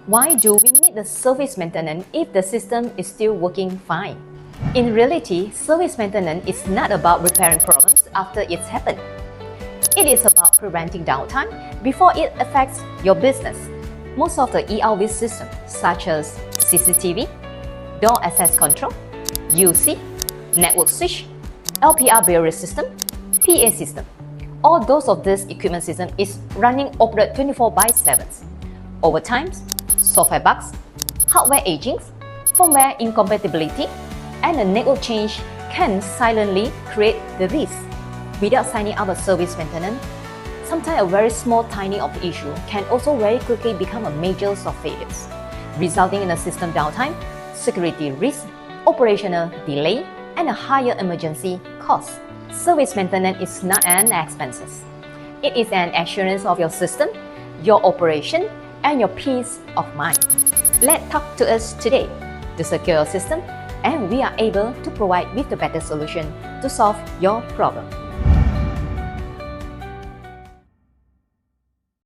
Why do we need the service maintenance if the system is still working fine? In reality, service maintenance is not about repairing problems after it's happened. It is about preventing downtime before it affects your business. Most of the ERV systems, such as CCTV, door access control, UC, network switch, LPR barrier system, PA system, all those of this equipment system is running operate 24/7. Over time, software bugs, hardware aging, firmware incompatibility, and a network change can silently create the risk. Without signing up a service maintenance, sometimes a very small tiny of the issue can also very quickly become a major of failures, resulting in a system downtime, security risk, operational delay, and a higher emergency cost. Service maintenance is not an expense. It is an assurance of your system, your operation, and your peace of mind. Let's talk to us today to secure your system, and we are able to provide with the better solution to solve your problem.